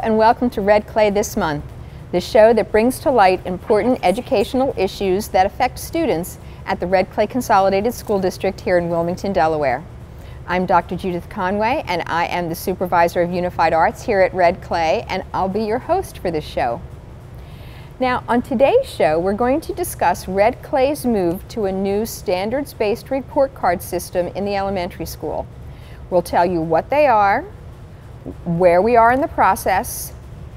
and welcome to Red Clay This Month, the show that brings to light important educational issues that affect students at the Red Clay Consolidated School District here in Wilmington, Delaware. I'm Dr. Judith Conway, and I am the Supervisor of Unified Arts here at Red Clay, and I'll be your host for this show. Now, on today's show, we're going to discuss Red Clay's move to a new standards-based report card system in the elementary school. We'll tell you what they are, where we are in the process,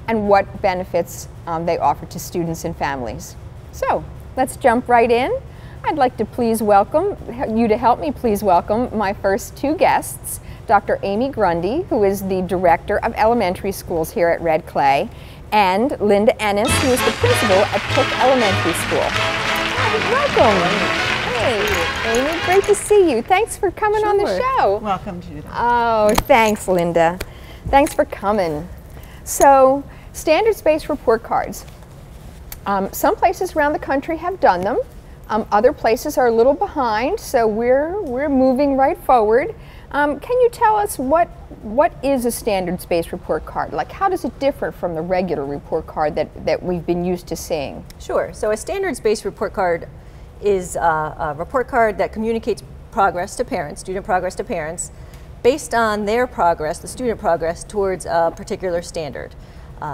and what benefits they offer to students and families. So, let's jump right in. I'd like to please welcome, you to help me please welcome my first two guests, Dr. Amy Grundy, who is the Director of Elementary Schools here at Red Clay, and Linda Ennis, who is the Principal at Cooke Elementary School. Welcome. Hey, Amy, great to see you. Thanks for coming on the show. Welcome, Judith. Oh, thanks, Linda. Thanks for coming. So, standards-based report cards. Some places around the country have done them. Other places are a little behind, so we're moving right forward. Can you tell us what is a standards-based report card? Like, how does it differ from the regular report card that we've been used to seeing? Sure. So a standards-based report card is a report card that communicates progress to parents, student progress to parents, based on their progress, the student progress, towards a particular standard.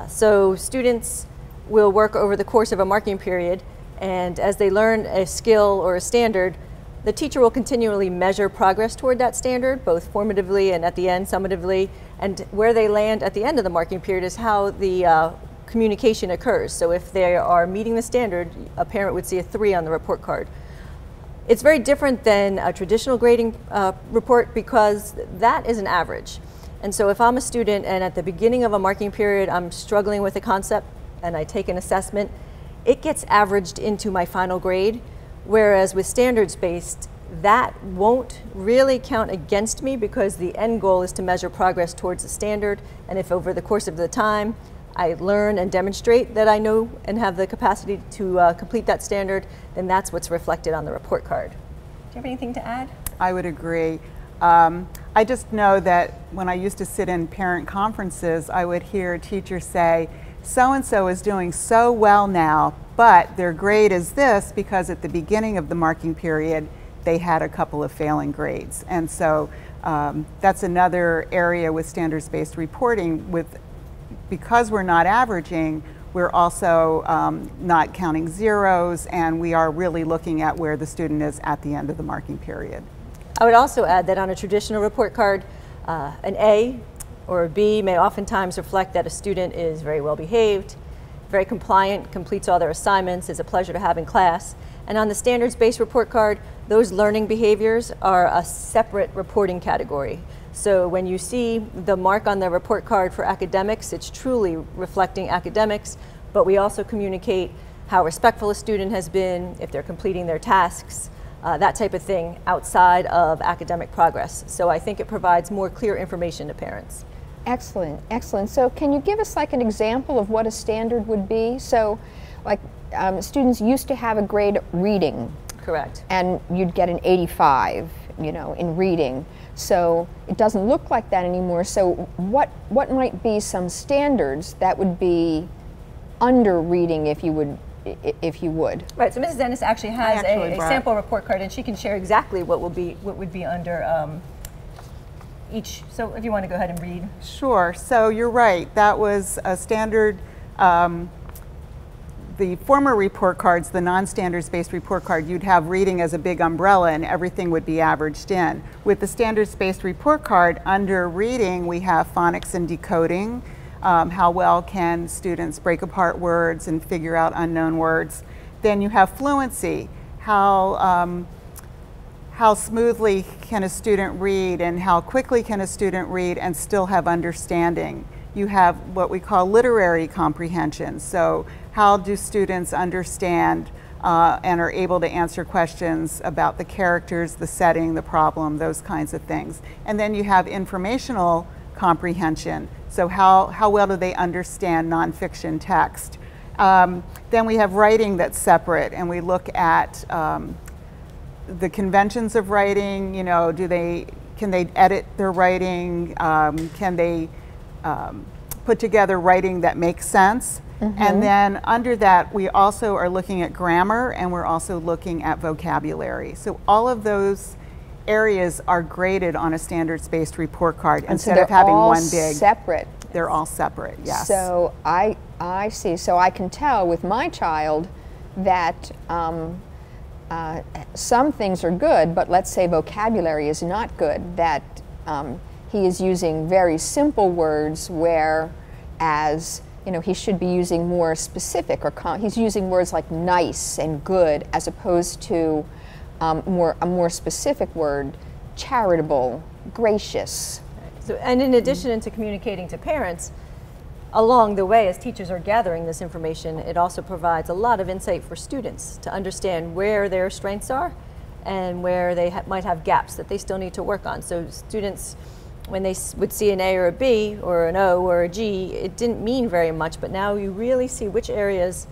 So students will work over the course of a marking period, and as they learn a skill or a standard, the teacher will continually measure progress toward that standard, both formatively and at the end, summatively, and where they land at the end of the marking period is how the communication occurs. So if they are meeting the standard, a parent would see a 3 on the report card. It's very different than a traditional grading report because that is an average. And so if I'm a student and at the beginning of a marking period I'm struggling with a concept and I take an assessment, it gets averaged into my final grade, whereas with standards-based, that won't really count against me because the end goal is to measure progress towards the standard, and if over the course of the time I learn and demonstrate that I know and have the capacity to complete that standard, then that's what's reflected on the report card. Do you have anything to add? I would agree. I just know that when I used to sit in parent conferences, I would hear teachers say, so-and-so is doing so well now, but their grade is this because at the beginning of the marking period, they had a couple of failing grades. And so that's another area with standards-based reporting. Because we're not averaging, we're also not counting zeros, and we are really looking at where the student is at the end of the marking period. I would also add that on a traditional report card, an A or a B may oftentimes reflect that a student is very well behaved, very compliant, completes all their assignments, is a pleasure to have in class. And on the standards-based report card, those learning behaviors are a separate reporting category. So when you see the mark on the report card for academics, it's truly reflecting academics, but we also communicate how respectful a student has been, if they're completing their tasks, that type of thing outside of academic progress. So I think it provides more clear information to parents. Excellent, excellent. So can you give us like an example of what a standard would be? So like students used to have a grade reading. Correct. And you'd get an 85, you know, in reading. So it doesn't look like that anymore. So what might be some standards that would be under reading if you would? Right, so Mrs. Ennis actually has a sample report card, and she can share exactly what would be under each. So if you want to go ahead and read. Sure, so you're right, that was a standard. The former report cards, the non-standards-based report card, you'd have reading as a big umbrella and everything would be averaged in. With the standards-based report card, under reading we have phonics and decoding. How well can students break apart words and figure out unknown words. Then you have fluency, how smoothly can a student read and how quickly can a student read and still have understanding. You have what we call literary comprehension, so how do students understand and are able to answer questions about the characters, the setting, the problem, those kinds of things. And then you have informational comprehension. So how well do they understand nonfiction text? Then we have writing that's separate, and we look at the conventions of writing. You know, can they edit their writing? Can they put together writing that makes sense. And then under that, we also are looking at grammar, and we're also looking at vocabulary. So all of those areas are graded on a standards-based report card instead of having one big. Separate. They're all separate, yes. So I see. So I can tell with my child that some things are good, but let's say vocabulary is not good. That he is using very simple words, whereas he should be using more specific, or he's using words like nice and good as opposed to a more specific word, charitable, gracious. So, and in addition to communicating to parents, along the way as teachers are gathering this information, it also provides a lot of insight for students to understand where their strengths are and where they might have gaps that they still need to work on. So students, when they would see an A or a B or an O or a G, it didn't mean very much, but now you really see which areas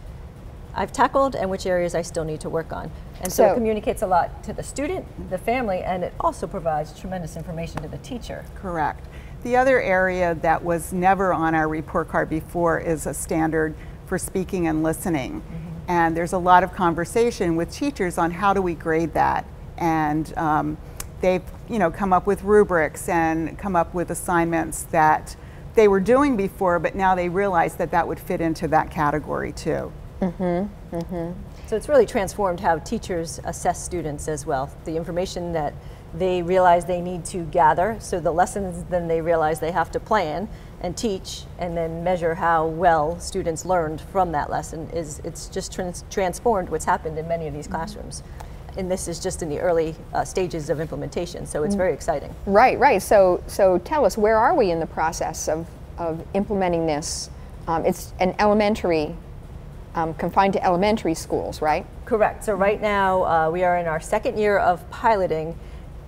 I've tackled and which areas I still need to work on. And so it communicates a lot to the student, the family, and it also provides tremendous information to the teacher. Correct. The other area that was never on our report card before is a standard for speaking and listening. And there's a lot of conversation with teachers on how do we grade that. And they've come up with rubrics and come up with assignments that they were doing before, but now they realize that that would fit into that category too. So it's really transformed how teachers assess students as well. The information that they realize they need to gather, so the lessons then they realize they have to plan and teach and then measure how well students learned from that lesson. It's just transformed what's happened in many of these classrooms. And this is just in the early stages of implementation, so it's very exciting. Right. So tell us, where are we in the process of implementing this? It's an elementary, confined to elementary schools, right? Correct. So right now we are in our second year of piloting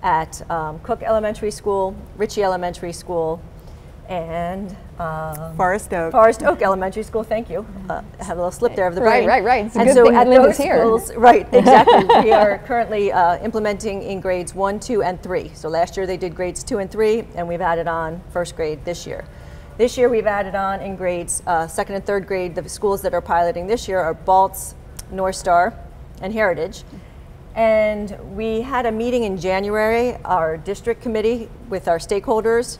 at Cooke Elementary School, Richey Elementary School, and Forest Oak. Forest Oak Elementary School, thank you. I have a little slip there of the brain. Right. It's a and good so thing at Linda's those here. schools, right, exactly. We are currently implementing in grades 1, 2, and 3. So last year they did grades 2 and 3, and we've added on first grade this year. This year we've added on in grades 2nd and 3rd grade. The schools that are piloting this year are Baltz, North Star, and Heritage. And we had a meeting in January, our district committee with our stakeholders.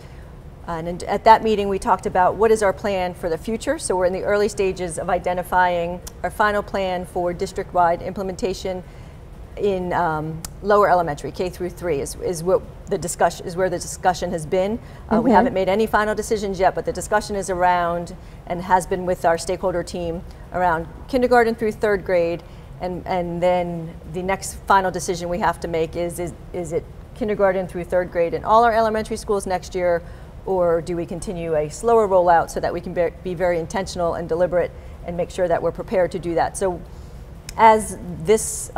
And at that meeting we talked about what is our plan for the future. So we're in the early stages of identifying our final plan for district-wide implementation in lower elementary, K through 3 is what the discussion is, where the discussion has been. We haven't made any final decisions yet, but the discussion is around and has been with our stakeholder team around kindergarten through 3rd grade, and then the next final decision we have to make is it kindergarten through 3rd grade in all our elementary schools next year, or do we continue a slower rollout so that we can be very intentional and deliberate and make sure that we're prepared to do that. So as this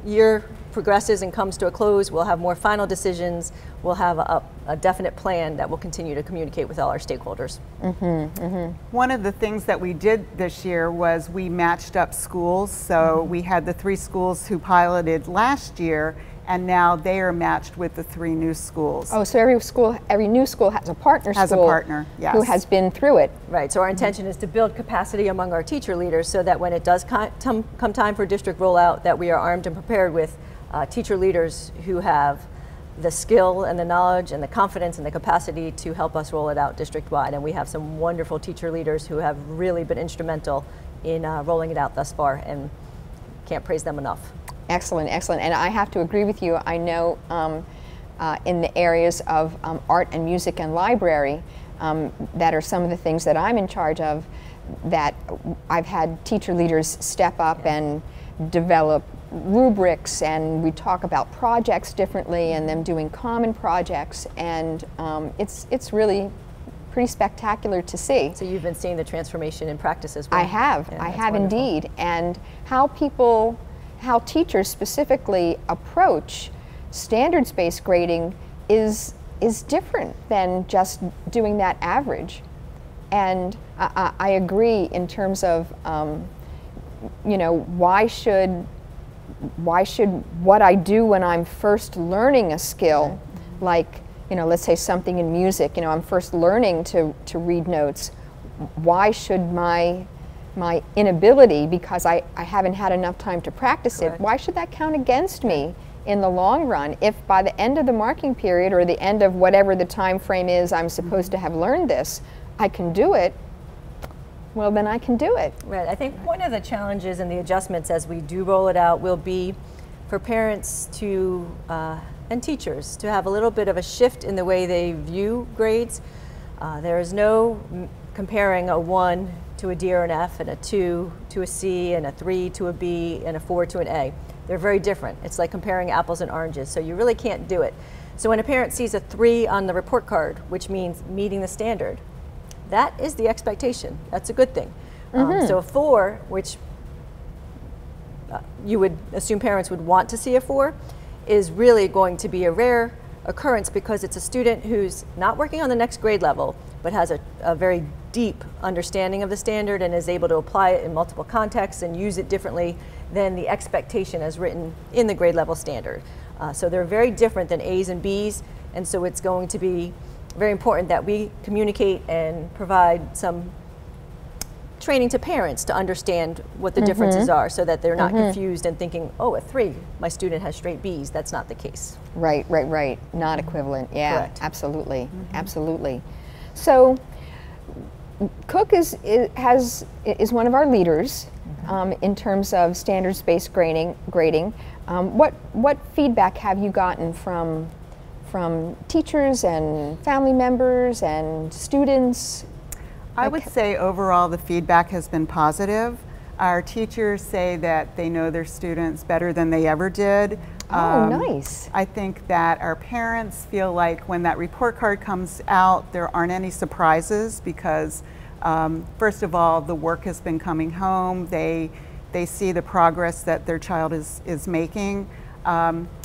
year progresses and comes to a close, we'll have more final decisions. We'll have a definite plan that we'll continue to communicate with all our stakeholders. One of the things that we did this year was we matched up schools. So we had the 3 schools who piloted last year, and now they are matched with the 3 new schools. Oh, so every new school has a partner school. Has a partner, yes. Who has been through it. Right, so our intention is to build capacity among our teacher leaders so that when it does come time for district rollout, that we are armed and prepared with teacher leaders who have the skill and the knowledge and the confidence and the capacity to help us roll it out district-wide. And we have some wonderful teacher leaders who have really been instrumental in rolling it out thus far, and can't praise them enough. Excellent. And I have to agree with you. I know in the areas of art and music and library, that are some of the things that I'm in charge of, that I've had teacher leaders step up and develop rubrics, and we talk about projects differently and them doing common projects, and it's really pretty spectacular to see. So you've been seeing the transformation in practice as well. I have wonderful. Indeed, and how teachers specifically approach standards-based grading is different than just doing that average. And I agree in terms of, why should what I do when I'm first learning a skill, like, let's say something in music, I'm first learning to read notes. why should my inability, because I haven't had enough time to practice Correct. it, why should that count against me in the long run? If by the end of the marking period or the end of whatever the time frame is I'm supposed to have learned this, I can do it, well then I can do it. Right. I think one of the challenges and the adjustments as we do roll it out will be for parents to and teachers to have a little bit of a shift in the way they view grades. There is no comparing a 1 to a D or an F and a 2 to a C and a 3 to a B and a 4 to an A. They're very different. It's like comparing apples and oranges, so you really can't do it. So when a parent sees a 3 on the report card, which means meeting the standard, that is the expectation. That's a good thing. So a 4, which you would assume parents would want to see a 4, is really going to be a rare occurrence because it's a student who's not working on the next grade level, but has a very deep understanding of the standard and is able to apply it in multiple contexts and use it differently than the expectation as written in the grade level standard. So they're very different than A's and B's, and so it's going to be very important that we communicate and provide some training to parents to understand what the differences are so that they're not confused and thinking, oh, a 3, my student has straight B's. That's not the case. Right, right, right. Not equivalent. Yeah, Correct. absolutely, absolutely. So Cooke is one of our leaders in terms of standards-based grading. What feedback have you gotten from teachers and family members and students? I would say overall the feedback has been positive. Our teachers say that they know their students better than they ever did. Oh, nice. I think that our parents feel like when that report card comes out, there aren't any surprises because, first of all, the work has been coming home. They see the progress that their child is making.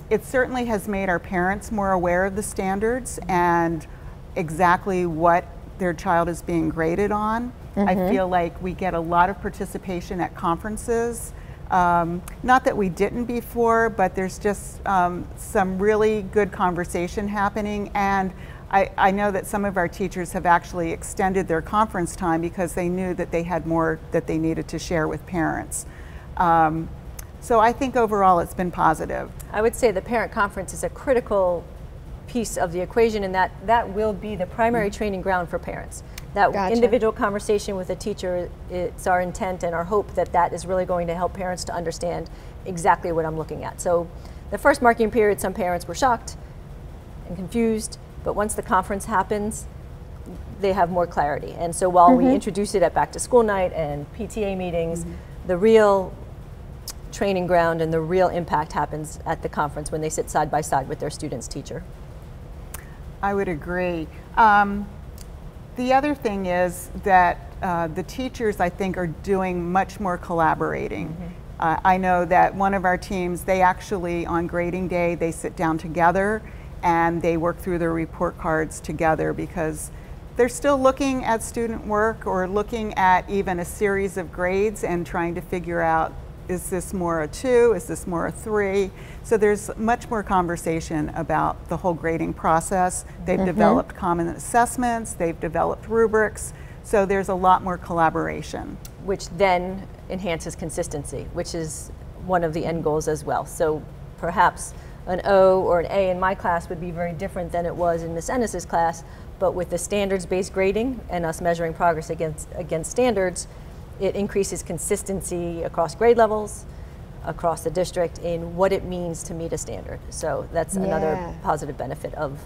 It certainly has made our parents more aware of the standards and exactly what their child is being graded on. I feel like we get a lot of participation at conferences. Not that we didn't before, but there's just some really good conversation happening, and I know that some of our teachers have actually extended their conference time because they knew that they had more that they needed to share with parents. So I think overall it's been positive. I would say the parent conference is a critical piece of the equation, and that will be the primary training ground for parents. That Gotcha. individual conversation with a teacher, it's our intent and our hope that that is really going to help parents to understand exactly what I'm looking at. So the first marking period, some parents were shocked and confused, but once the conference happens, they have more clarity. And so while we introduce it at back to school night and PTA meetings, the real training ground and the real impact happens at the conference when they sit side by side with their student's teacher. I would agree. The other thing is that the teachers, I think, are doing much more collaborating. I know that one of our teams, they actually, on grading day, they sit down together and they work through their report cards together because they're still looking at student work or looking at even a series of grades and trying to figure out, is this more a 2? Is this more a 3? So there's much more conversation about the whole grading process. They've developed common assessments, they've developed rubrics, so there's a lot more collaboration. Which then enhances consistency, which is one of the end goals as well. So perhaps an O or an A in my class would be very different than it was in Miss Ennis's class, but with the standards-based grading and us measuring progress against standards, it increases consistency across grade levels, across the district in what it means to meet a standard. So that's another positive benefit of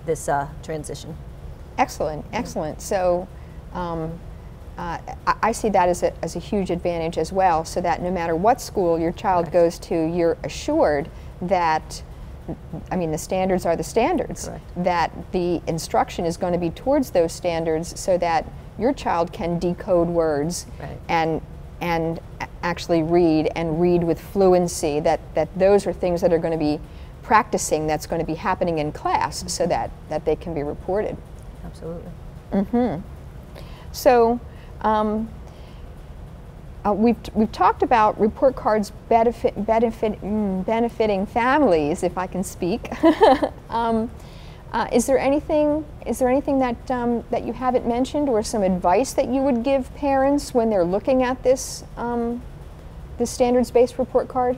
this transition. Excellent, excellent. So I see that as a huge advantage as well, so that no matter what school your child goes to, you're assured that, I mean, the standards are the standards, that the instruction is going to be towards those standards so that your child can decode words and actually read and read with fluency, that those are things that are going to be practicing, that's going to be happening in class so that they can be reported. Absolutely. So we've talked about report cards benefiting families, if I can speak. Is there anything that that you haven't mentioned, or some advice that you would give parents when they're looking at this this standards-based report card?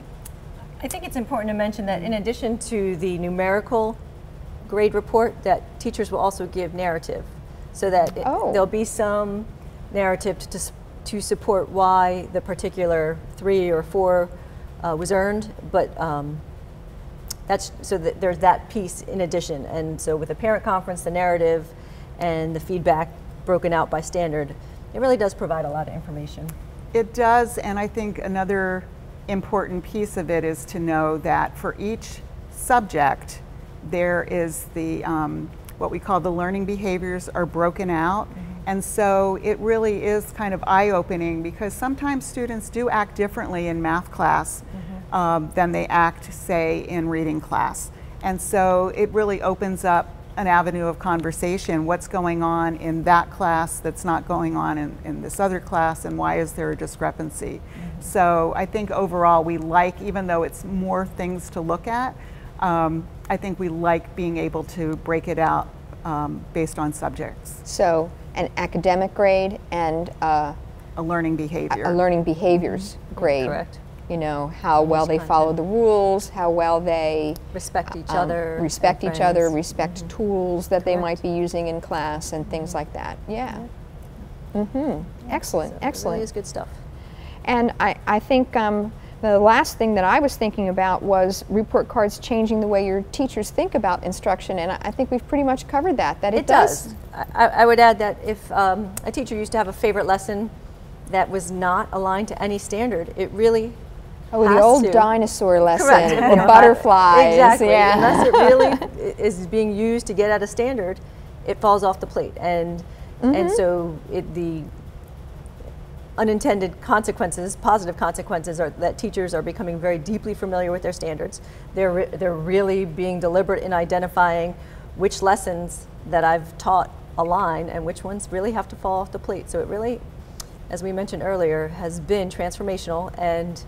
I think it's important to mention that in addition to the numerical grade report, that teachers will also give narrative, so that there'll be some narrative to support why the particular 3 or 4 was earned, but that's so that there's that piece in addition. And so with the parent conference, the narrative, and the feedback broken out by standard, it really does provide a lot of information. It does, and I think another important piece of it is to know that for each subject, there is the what we call the learning behaviors are broken out. And so it really is kind of eye-opening, because sometimes students do act differently in math class than they act, say, in reading class. And so it really opens up an avenue of conversation. What's going on in that class that's not going on in this other class, and why is there a discrepancy? So I think overall we like, even though it's more things to look at, I think we like being able to break it out based on subjects. So an academic grade and a learning behavior. A learning behaviors grade. Correct. You know, how well they follow the rules, how well they respect each other, respect tools that they might be using in class, and things like that. Yeah. Excellent, So excellent. It really is good stuff. And I think the last thing that I was thinking about was report cards changing the way your teachers think about instruction, and I think we've pretty much covered that. It does. I would add that if a teacher used to have a favorite lesson that was not aligned to any standard, it really the old dinosaur lesson, Correct. or butterflies. Exactly. Yeah. Unless it really is being used to get at a standard, it falls off the plate. And so the unintended consequences, positive consequences, are that teachers are becoming very deeply familiar with their standards. They're really being deliberate in identifying which lessons that I've taught align and which ones really have to fall off the plate. So it really, as we mentioned earlier, has been transformational. And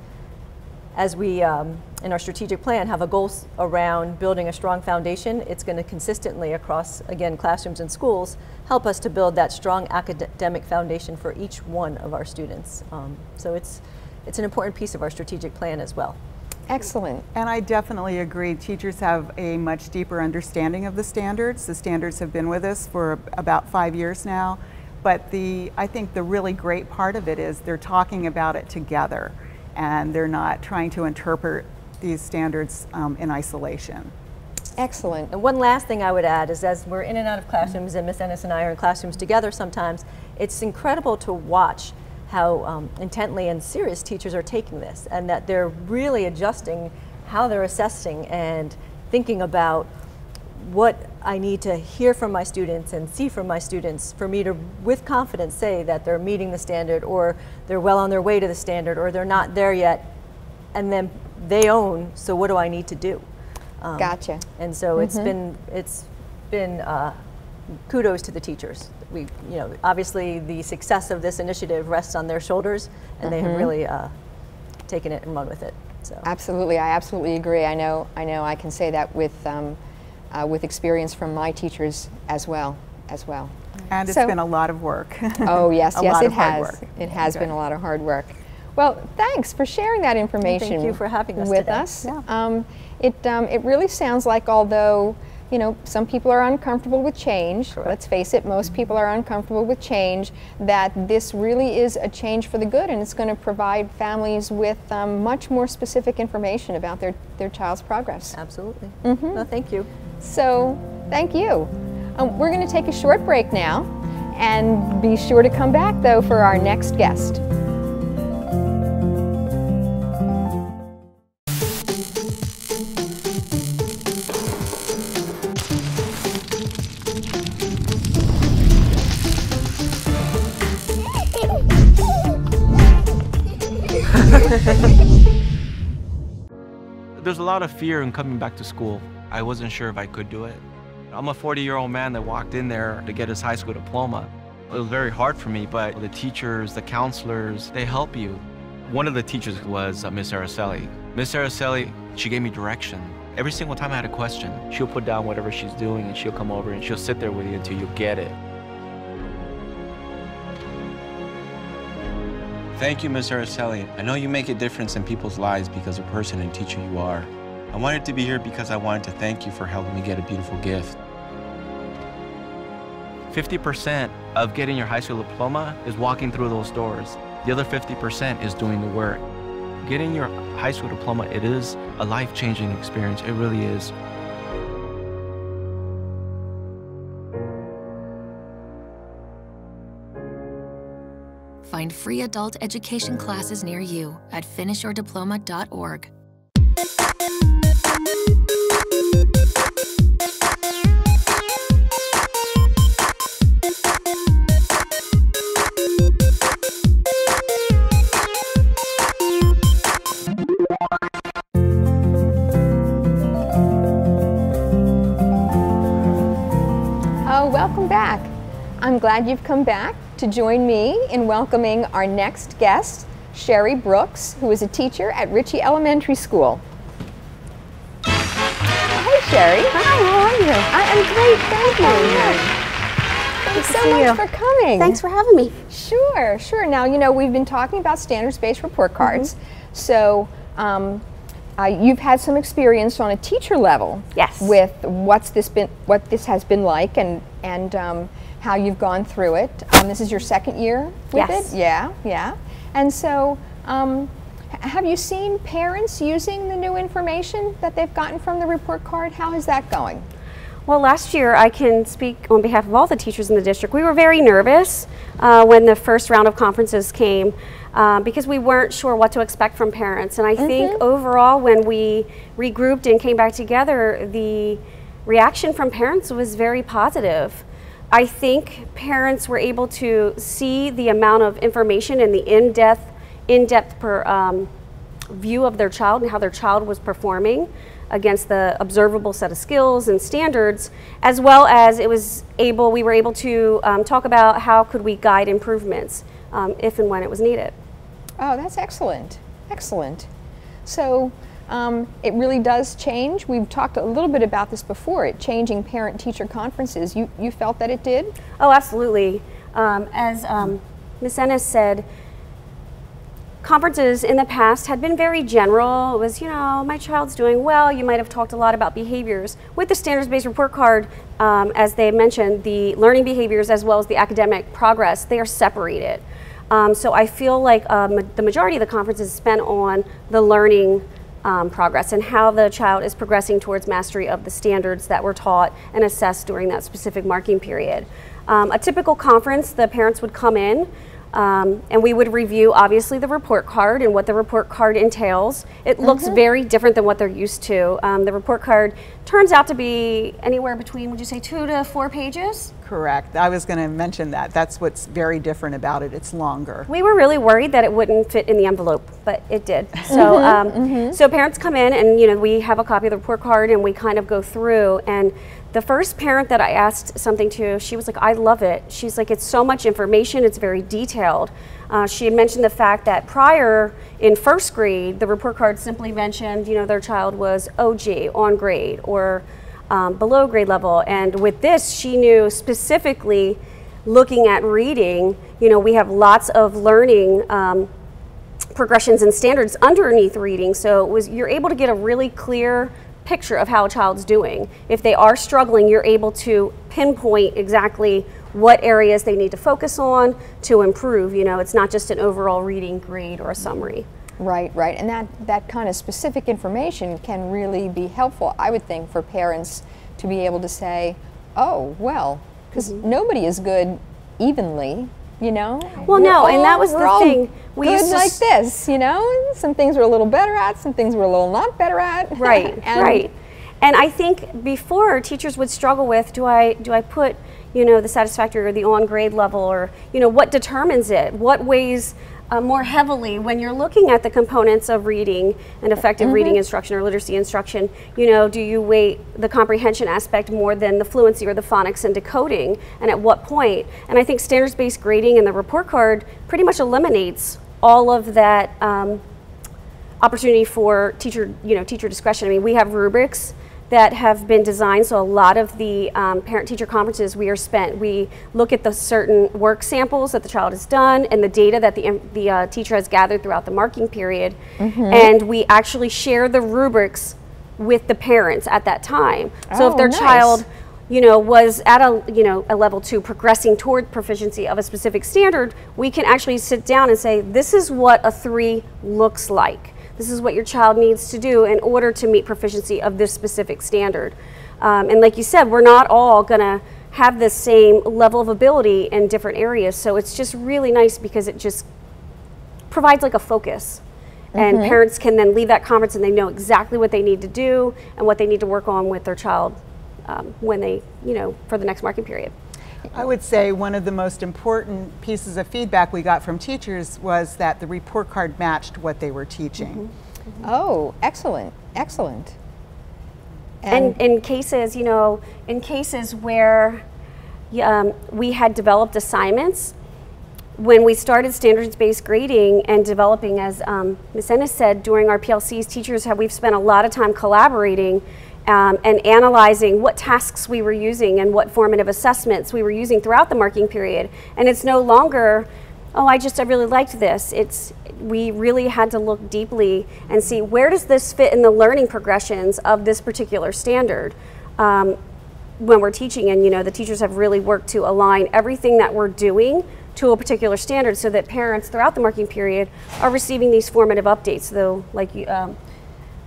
as we, in our strategic plan, have a goal around building a strong foundation, it's going to consistently across, again, classrooms and schools, help us to build that strong academic foundation for each one of our students. So it's an important piece of our strategic plan as well. Excellent. And I definitely agree. Teachers have a much deeper understanding of the standards. The standards have been with us for about 5 years now. But I think the really great part of it is they're talking about it together, and they're not trying to interpret these standards in isolation. Excellent. And one last thing I would add is, as we're in and out of classrooms, and Miss Ennis and I are in classrooms together sometimes, it's incredible to watch how intently and serious teachers are taking this, and that they're really adjusting how they're assessing and thinking about what I need to hear from my students and see from my students for me to, with confidence, say that they're meeting the standard, or they're well on their way to the standard, or they're not there yet, and then they own, so what do I need to do? Gotcha. And so it's been kudos to the teachers. Obviously the success of this initiative rests on their shoulders, and they have really taken it and run with it. So absolutely, I absolutely agree. I know I can say that with experience from my teachers as well. And it's been a lot of work. Oh yes, yes, it has. Work. It has been a lot of hard work. Well, thanks for sharing that information. Thank you for having us with today. us. Yeah. It really sounds like, although some people are uncomfortable with change. Correct. Let's face it, most people are uncomfortable with change. That this really is a change for the good, and it's going to provide families with much more specific information about their child's progress. Absolutely. Well, thank you. So, thank you. We're going to take a short break now, and be sure to come back though for our next guest. There's a lot of fear in coming back to school. I wasn't sure if I could do it. I'm a 40-year-old man that walked in there to get his high school diploma. It was very hard for me, but the teachers, the counselors, they help you. One of the teachers was Miss Araceli. Miss Araceli, she gave me direction. Every single time I had a question, she'll put down whatever she's doing and she'll come over and she'll sit there with you until you get it. Thank you, Ms. Araceli. I know you make a difference in people's lives because of the person and teacher you are. I wanted to be here because I wanted to thank you for helping me get a beautiful gift. 50% of getting your high school diploma is walking through those doors. The other 50% is doing the work. Getting your high school diploma, it is a life-changing experience. It really is. Find free adult education classes near you at finishyourdiploma.org. Welcome back. I'm glad you've come back to join me in welcoming our next guest, Sherri Brooks, who is a teacher at Richey Elementary School. Hey, Sherri. Hi, how are you? I am great, thank you. Thanks so much for coming. Thanks for having me. Sure, sure. Now, you know, we've been talking about standards-based report cards. So, you've had some experience on a teacher level, yes, with what this has been like, and how you've gone through it. This is your second year with yes. it? Yeah, yeah. And so, have you seen parents using the new information that they've gotten from the report card? How is that going? Well, last year, I can speak on behalf of all the teachers in the district. We were very nervous when the first round of conferences came because we weren't sure what to expect from parents. And I think overall, when we regrouped and came back together, the reaction from parents was very positive. I think parents were able to see the amount of information and the in-depth view of their child and how their child was performing against the observable set of skills and standards, as well as we were able to talk about how could we guide improvements if and when it was needed. Oh, that's excellent, excellent. So it really does change. We've talked a little bit about this before, it changing parent-teacher conferences. You felt that it did? Oh, absolutely. As Ms. Ennis said, conferences in the past had been very general. It was, you know, my child's doing well. You might have talked a lot about behaviors. With the standards-based report card, as they mentioned, the learning behaviors as well as the academic progress, they are separated. So I feel like the majority of the conference is spent on the learning progress and how the child is progressing towards mastery of the standards that were taught and assessed during that specific marking period. A typical conference, the parents would come in and we would review obviously the report card and what the report card entails. It looks very different than what they're used to. The report card turns out to be anywhere between, would you say, 2 to 4 pages? Correct. I was going to mention that. That's what's very different about it. It's longer. We were really worried that it wouldn't fit in the envelope, but it did. So, so parents come in and, you know, we have a copy of the report card and we kind of go through, and the first parent that I asked something to, she was like, I love it. She's like, it's so much information, it's very detailed. She had mentioned the fact that prior in first grade, the report card simply mentioned, you know, their child was OG, on grade, or below grade level. And with this, she knew specifically looking at reading, you know, we have lots of learning progressions and standards underneath reading. So you're able to get a really clear picture of how a child's doing. If they are struggling, you're able to pinpoint exactly what areas they need to focus on to improve. You know, it's not just an overall reading grade or a summary. Right, right. And that kind of specific information can really be helpful, I would think, for parents to be able to say, oh, well, because nobody is good evenly, you know? Well, no, and that was the thing. We used to like this, you know? Some things we're a little better at, some things we're a little not better at. Right, right. And I think before, teachers would struggle with, do I put, you know, the satisfactory or the on grade level, or, you know, what determines it? What weighs more heavily when you're looking at the components of reading and effective reading instruction or literacy instruction? You know, do you weight the comprehension aspect more than the fluency or the phonics and decoding, and at what point? And I think standards-based grading in the report card pretty much eliminates all of that opportunity for teacher discretion. I mean, we have rubrics that have been designed, so a lot of the parent-teacher conferences we look at the certain work samples that the child has done and the data that the teacher has gathered throughout the marking period, and we actually share the rubrics with the parents at that time. So if their child was at a level 2 progressing toward proficiency of a specific standard, we can actually sit down and say, this is what a 3 looks like. This is what your child needs to do in order to meet proficiency of this specific standard. And like you said, we're not all gonna have the same level of ability in different areas. So it's just really nice because it just provides like a focus. And parents can then leave that conference and they know exactly what they need to do and what they need to work on with their child when they, for the next marking period. I would say one of the most important pieces of feedback we got from teachers was that the report card matched what they were teaching. Oh, excellent, excellent. And in cases, in cases where we had developed assignments, when we started standards-based grading and developing, as Ms. Ennis said, during our PLCs, teachers we've spent a lot of time collaborating and analyzing what tasks we were using and what formative assessments we were using throughout the marking period. And it's no longer, oh, I really liked this. We really had to look deeply and see, where does this fit in the learning progressions of this particular standard when we're teaching. And the teachers have really worked to align everything that we're doing to a particular standard so that parents throughout the marking period are receiving these formative updates, though, like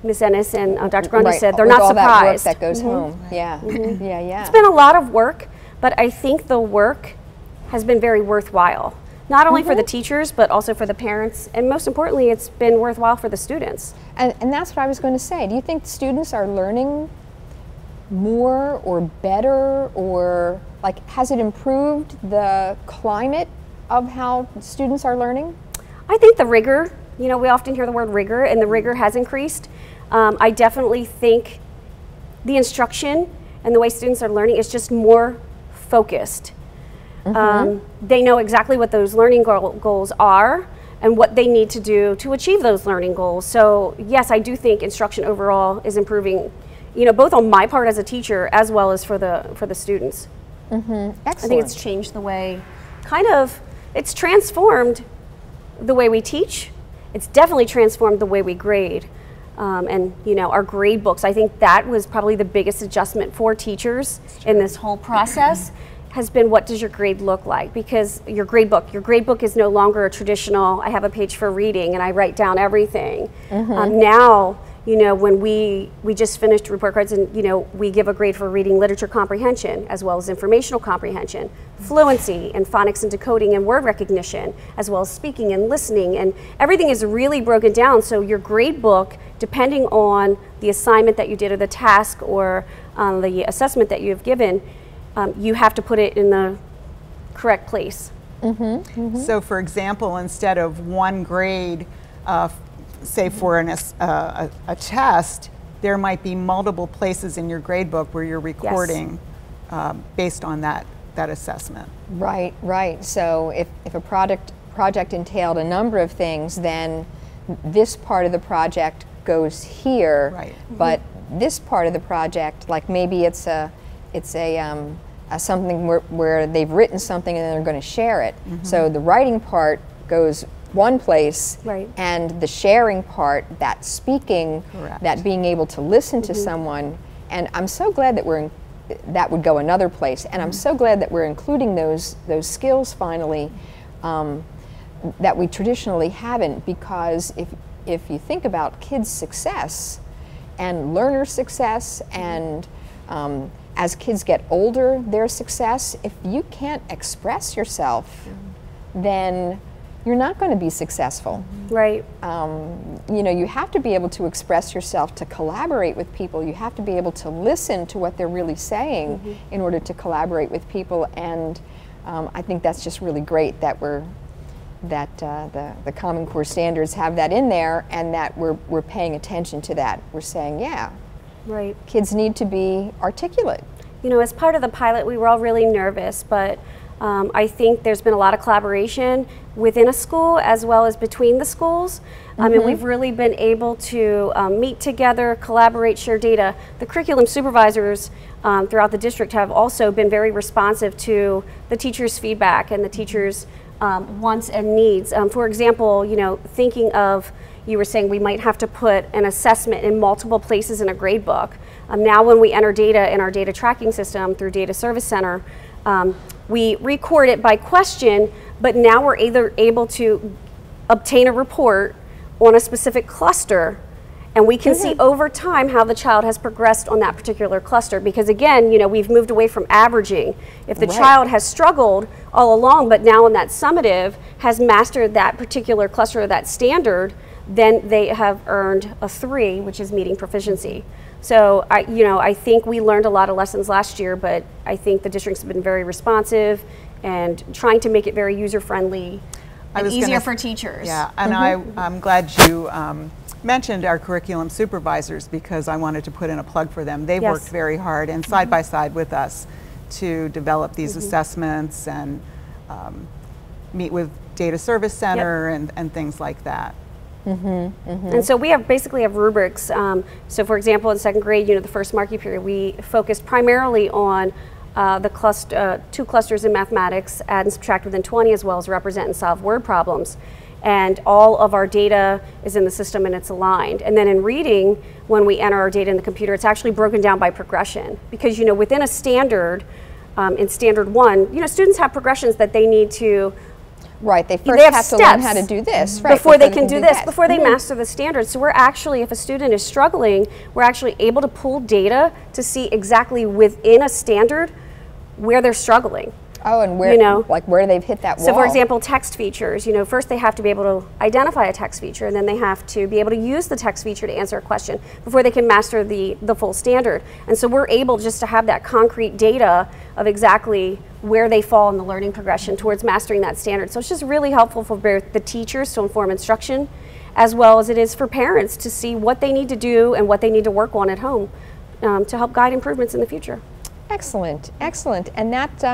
Ms. Ennis and Dr. Grundy said, they're not surprised. That goes home. Yeah. Yeah. It's been a lot of work, but I think the work has been very worthwhile. Not only for the teachers, but also for the parents, and most importantly, it's been worthwhile for the students. And that's what I was going to say. Do you think students are learning more or better, or has it improved the climate of how students are learning? I think the rigor, we often hear the word rigor, and the rigor has increased. I definitely think the instruction and the way students are learning is just more focused. They know exactly what those learning goals are and what they need to do to achieve those learning goals. So yes, I do think instruction overall is improving, both on my part as a teacher as well as for the students. Excellent. I think it's changed the way, it's transformed the way we teach. It's definitely transformed the way we grade. And our grade books, I think that was probably the biggest adjustment for teachers in this whole process, has been, what does your grade look like? Because your grade book is no longer a traditional, I have a page for reading and I write down everything. Now, when we just finished report cards, and we give a grade for reading literature comprehension as well as informational comprehension, fluency and phonics and decoding and word recognition, as well as speaking and listening, and everything is really broken down. So your grade book, depending on the assignment that you did or the task or the assessment that you have given, you have to put it in the correct place. So for example, instead of one grade, say for a test, there might be multiple places in your grade book where you're recording based on that assessment. Right. So if a project entailed a number of things, then this part of the project goes here, but this part of the project, like maybe it's something where they've written something and they're going to share it. So the writing part goes one place, and the sharing part, that speaking, that being able to listen to someone, and I'm so glad that that would go another place, and I'm so glad that we're including those skills finally that we traditionally haven't, because if you think about kids' success and learner success and as kids get older, their success, if you can't express yourself, then you're not going to be successful. Right. You have to be able to express yourself, to collaborate with people. You have to be able to listen to what they're really saying in order to collaborate with people. And I think that's just really great that the Common Core standards have that in there, and that we're paying attention to that. We're saying, kids need to be articulate. As part of the pilot, we were all really nervous, but I think there's been a lot of collaboration within a school as well as between the schools. And we've really been able to meet together, collaborate, share data. The curriculum supervisors throughout the district have also been very responsive to the teachers' feedback and the teachers' wants and needs. For example, you know, thinking of, you were saying we might have to put an assessment in multiple places in a grade book. Now when we enter data in our data tracking system through Data Service Center, we record it by question, but now we're either able to obtain a report on a specific cluster, and we can see over time how the child has progressed on that particular cluster. Because again, you know, we've moved away from averaging. If the child has struggled all along, but now in that summative has mastered that particular cluster or that standard, then they have earned a 3, which is meeting proficiency. So I think we learned a lot of lessons last year, but I think the district's been very responsive and trying to make it very user-friendly and easier for teachers. Yeah, and I'm glad you mentioned our curriculum supervisors, because I wanted to put in a plug for them. They've worked very hard and side by side with us to develop these assessments and meet with Data Service Center and things like that. And so we basically have rubrics. So for example, in 2nd grade, you know, the first marking period, we focused primarily on the 2 clusters in mathematics, add and subtract within 20, as well as represent and solve word problems. And all of our data is in the system and it's aligned. And then in reading, when we enter our data in the computer, it's actually broken down by progression. Because, you know, within a standard, in standard 1, you know, students have progressions that they need to they first have to learn how to do this before they can do this, before they master the standards. So we're actually, if a student is struggling, we're actually able to pull data to see exactly within a standard where they're struggling. Oh, and where, you know, like where they've hit that wall. So for example, text features, you know, first they have to be able to identify a text feature, and then they have to be able to use the text feature to answer a question before they can master the full standard. And so we're able just to have that concrete data of exactly where they fall in the learning progression towards mastering that standard. So it's just really helpful for both the teachers to inform instruction, as well as it is for parents to see what they need to do and what they need to work on at home to help guide improvements in the future. Excellent, excellent. And that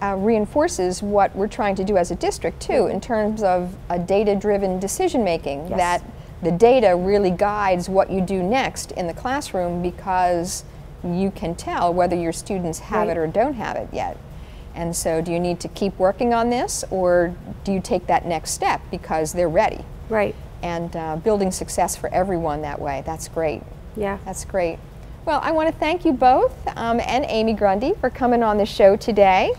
reinforces what we're trying to do as a district too, in terms of a data-driven decision-making, that the data really guides what you do next in the classroom, because you can tell whether your students have it or don't have it yet. And so do you need to keep working on this, or do you take that next step because they're ready? Right. And building success for everyone that way. That's great. Yeah. That's great. Well, I want to thank you both and Amy Grundy for coming on the show today.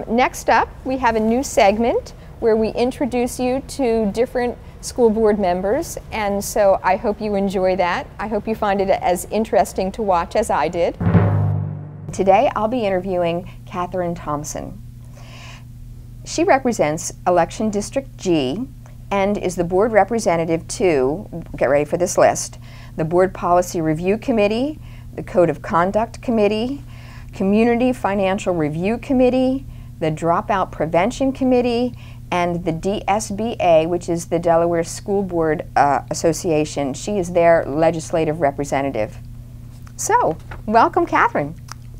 Next up, we have a new segment where we introduce you to different school board members, and so I hope you enjoy that. I hope you find it as interesting to watch as I did. Today, I'll be interviewing Catherine Thompson. She represents Election District G and is the board representative to, get ready for this list, the Board Policy Review Committee, the Code of Conduct Committee, Community Financial Review Committee, the Dropout Prevention Committee, and the DSBA, which is the Delaware School Board Association. She is their legislative representative. So, welcome, Catherine.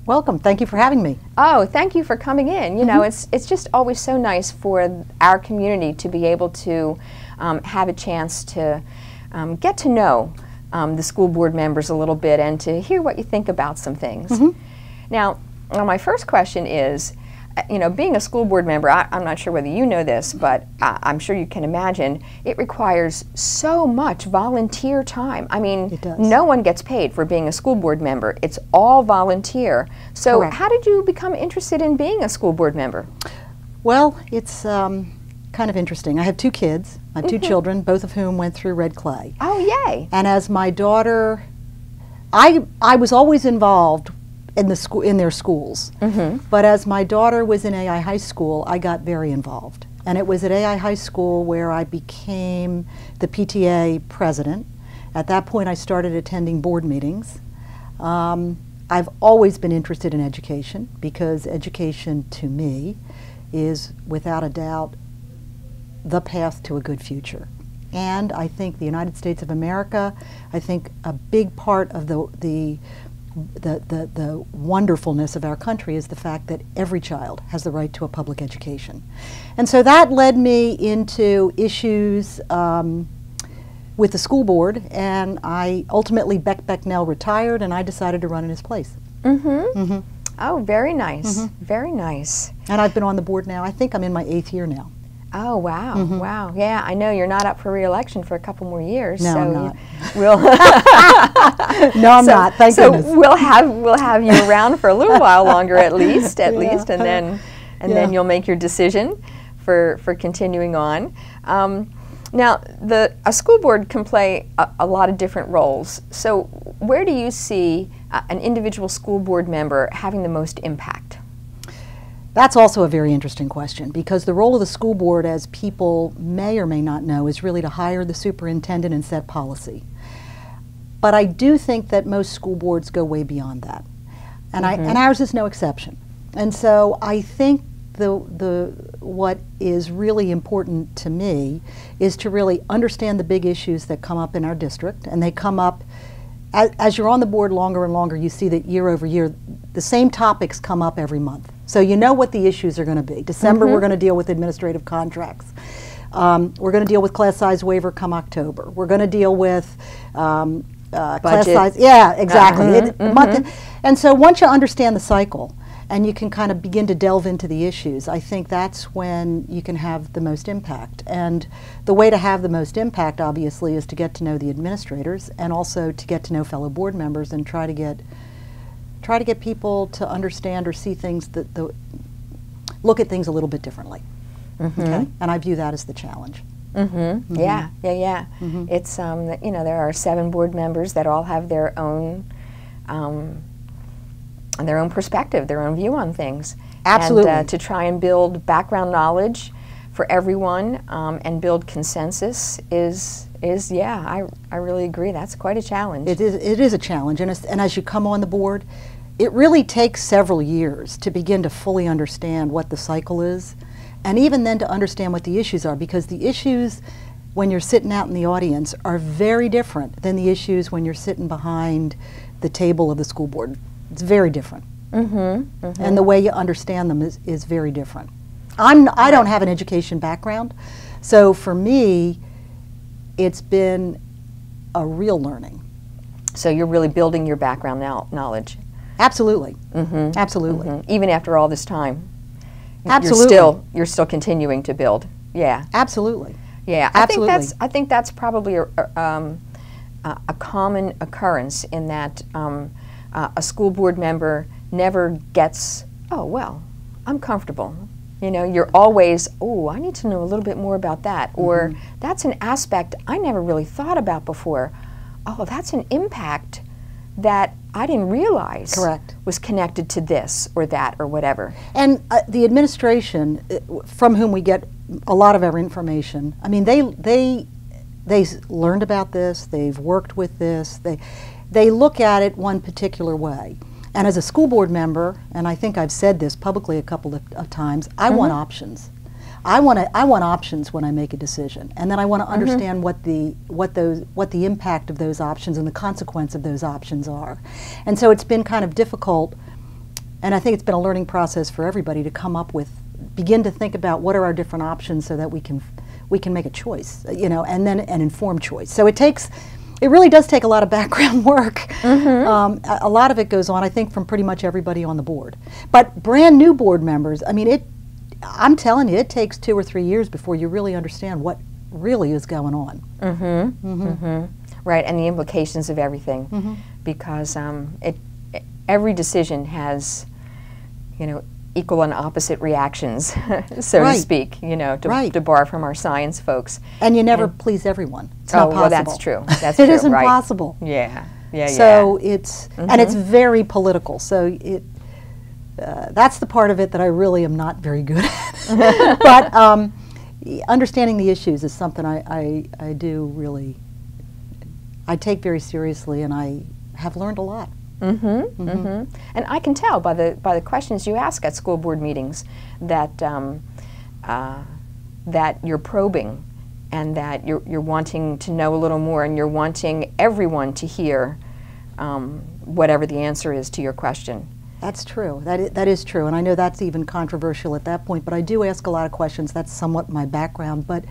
Welcome. Thank you for having me. Oh, thank you for coming in. You know, it's just always so nice for our community to be able to have a chance to get to know the school board members a little bit and to hear what you think about some things. Now, my first question is, you know, being a school board member, I'm not sure whether you know this, but I'm sure you can imagine, it requires so much volunteer time. I mean, no one gets paid for being a school board member. It's all volunteer. So how did you become interested in being a school board member? Well, it's kind of interesting. I have 2 kids, my 2 children, both of whom went through Red Clay. Oh, yay. And as my daughter, I was always involved in their schools. But as my daughter was in AI High School, I got very involved. And it was at AI High School where I became the PTA president. At that point, I started attending board meetings. I've always been interested in education, because education to me is without a doubt the path to a good future. And I think the United States of America, I think a big part of the the wonderfulness of our country is the fact that every child has the right to a public education. And so that led me into issues with the school board, and I ultimately, Beck Becknell retired, and I decided to run in his place. Oh, very nice. Very nice. And I've been on the board now, I think I'm in my 8th year now. Oh, wow. Wow. Yeah, I know you're not up for re-election for a couple more years. No, so I'm not. We'll No, I'm not. Thank goodness. So we'll have you around for a little while longer at least, and then you'll make your decision for continuing on. Now, a school board can play a lot of different roles. So where do you see an individual school board member having the most impact? That's also a very interesting question, because the role of the school board, as people may or may not know, is really to hire the superintendent and set policy. But I do think that most school boards go way beyond that, and and ours is no exception. And so I think what is really important to me is to really understand the big issues that come up in our district, and they come up as you're on the board longer and longer. You see that year over year the same topics come up every month, so you know what the issues are going to be. December we're going to deal with administrative contracts. We're going to deal with class size waiver come October. We're going to deal with class size. Yeah, exactly. And so once you understand the cycle, and you can kind of begin to delve into the issues, I think that's when you can have the most impact. And the way to have the most impact, obviously, is to get to know the administrators, and also to get to know fellow board members, and try to get people to understand or see things look at things a little bit differently. Okay? And I view that as the challenge. Yeah. It's you know, there are 7 board members that all have their own perspective, their own view on things. Absolutely. And to try and build background knowledge for everyone and build consensus is yeah, I really agree. That's quite a challenge. It is a challenge, and as you come on the board, it really takes several years to begin to fully understand what the cycle is, and even then to understand what the issues are, because the issues when you're sitting out in the audience are very different than the issues when you're sitting behind the table of the school board. It's very different. And the way you understand them is very different. I don't have an education background, so for me, it's been a real learning. So you're really building your background knowledge. Absolutely. Absolutely. Even after all this time. Absolutely. You're still continuing to build. Yeah. Absolutely. Yeah. Absolutely. I think that's probably a common occurrence, in that a school board member never gets, oh, well, I'm comfortable. You know, you're always, oh, I need to know a little bit more about that. Or that's an aspect I never really thought about before. Oh, that's an impact that I didn't realize was connected to this or that or whatever. And the administration, from whom we get a lot of our information, I mean, they learned about this, they've worked with this, they look at it one particular way. And as a school board member, and I think I've said this publicly a couple of times, I want options. I want options when I make a decision, and then I want to understand what the impact of those options and the consequence of those options are. And so it's been kind of difficult, and I think it's been a learning process for everybody to come up with, begin to think about what are our different options so that we can make a choice, you know, and then an informed choice. So it really does take a lot of background work. A lot of it goes on, I think, from pretty much everybody on the board. But brand new board members, I mean, I'm telling you, it takes 2 or 3 years before you really understand what really is going on. Right, and the implications of everything, because every decision has, you know, equal and opposite reactions, so to speak, you know, to borrow from our science folks. And you never please everyone. It's not possible. Well, that's true. That's it isn't possible. Yeah. So it's, and it's very political, so that's the part of it that I really am not very good at. But understanding the issues is something I do really, I take very seriously, and I have learned a lot. And I can tell by the questions you ask at school board meetings that that you're probing, and that you're wanting to know a little more, and you're wanting everyone to hear whatever the answer is to your question. That's true. That is true, and I know that's even controversial at that point, but I do ask a lot of questions. That's somewhat my background, but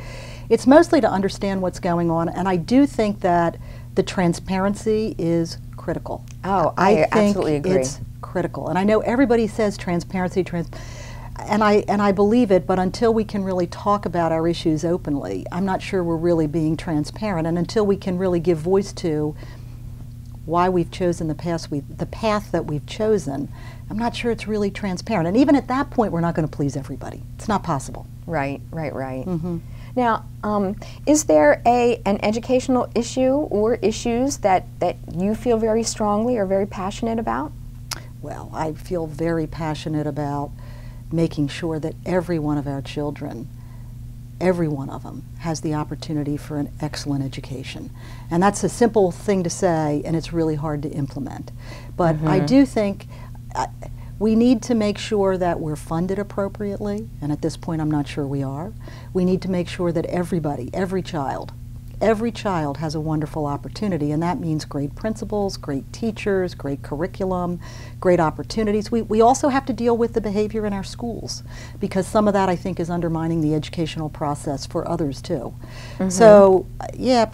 it's mostly to understand what's going on, and I do think that the transparency is critical. Oh, I absolutely agree. It's critical, and I know everybody says transparency, and I believe it, but until we can really talk about our issues openly, I'm not sure we're really being transparent, and until we can really give voice to why we've chosen the path that we've chosen, I'm not sure it's really transparent. And even at that point, we're not going to please everybody. It's not possible. Right. Now, is there an educational issue or issues that you feel very strongly or very passionate about? Well, I feel very passionate about making sure that every one of our children, every one of them, has the opportunity for an excellent education. And that's a simple thing to say, and it's really hard to implement. But I do think we need to make sure that we're funded appropriately, and at this point I'm not sure we are. We need to make sure that everybody, every child has a wonderful opportunity, and that means great principals, great teachers, great curriculum, great opportunities. We also have to deal with the behavior in our schools, because some of that, I think, is undermining the educational process for others too. So yeah,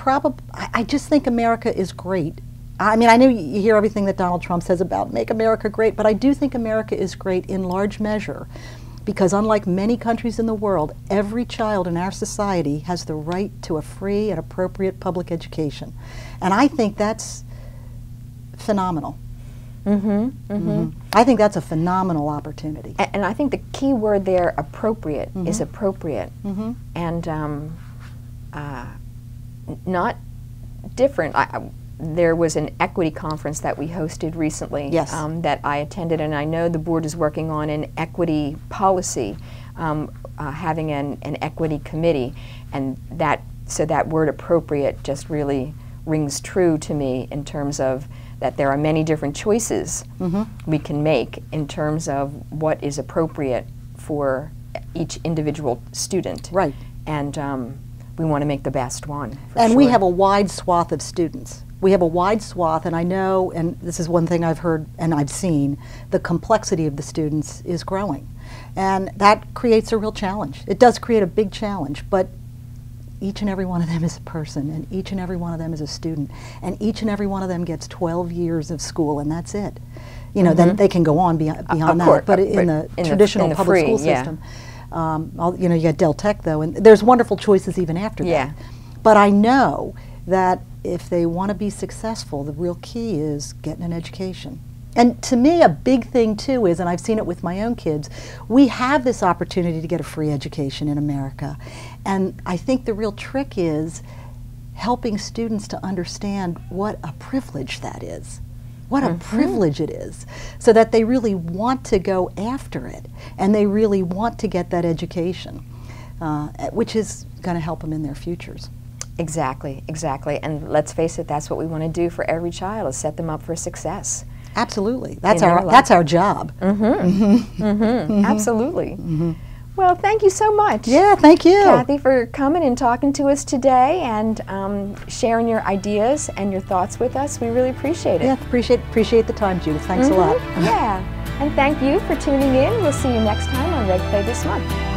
I just think America is great. I mean, I know you hear everything that Donald Trump says about make America great, but I do think America is great in large measure because unlike many countries in the world, every child in our society has the right to a free and appropriate public education. And I think that's phenomenal. I think that's a phenomenal opportunity. And I think the key word there, appropriate, is appropriate. And not different. There was an equity conference that we hosted recently that I attended, and I know the board is working on an equity policy, having an equity committee, and so that word appropriate just really rings true to me in terms of that there are many different choices we can make in terms of what is appropriate for each individual student. Right. And we want to make the best one. And we have a wide swath of students. We have a wide swath, and I know, and this is one thing I've heard and I've seen, the complexity of the students is growing. And that creates a real challenge. It does create a big challenge, but each and every one of them is a person, and each and every one of them is a student, and each and every one of them gets 12 years of school, and that's it. You know, then they can go on beyond that, but in the traditional public school system. You know, you got Del Tech, though, and there's wonderful choices even after that. But I know that if they want to be successful, the real key is getting an education. And to me, a big thing too is, and I've seen it with my own kids, we have this opportunity to get a free education in America. And I think the real trick is helping students to understand what a privilege that is. What a privilege it is, so that they really want to go after it, and they really want to get that education, which is going to help them in their futures. Exactly, exactly. And let's face it, that's what we want to do for every child, is set them up for success. Absolutely. That's our job. Absolutely. Well, thank you so much. Yeah, thank you, Cathy, for coming and talking to us today and sharing your ideas and your thoughts with us. We really appreciate it. Yeah, appreciate the time, Judith. Thanks a lot. Yeah. And thank you for tuning in. We'll see you next time on Red Clay This Month.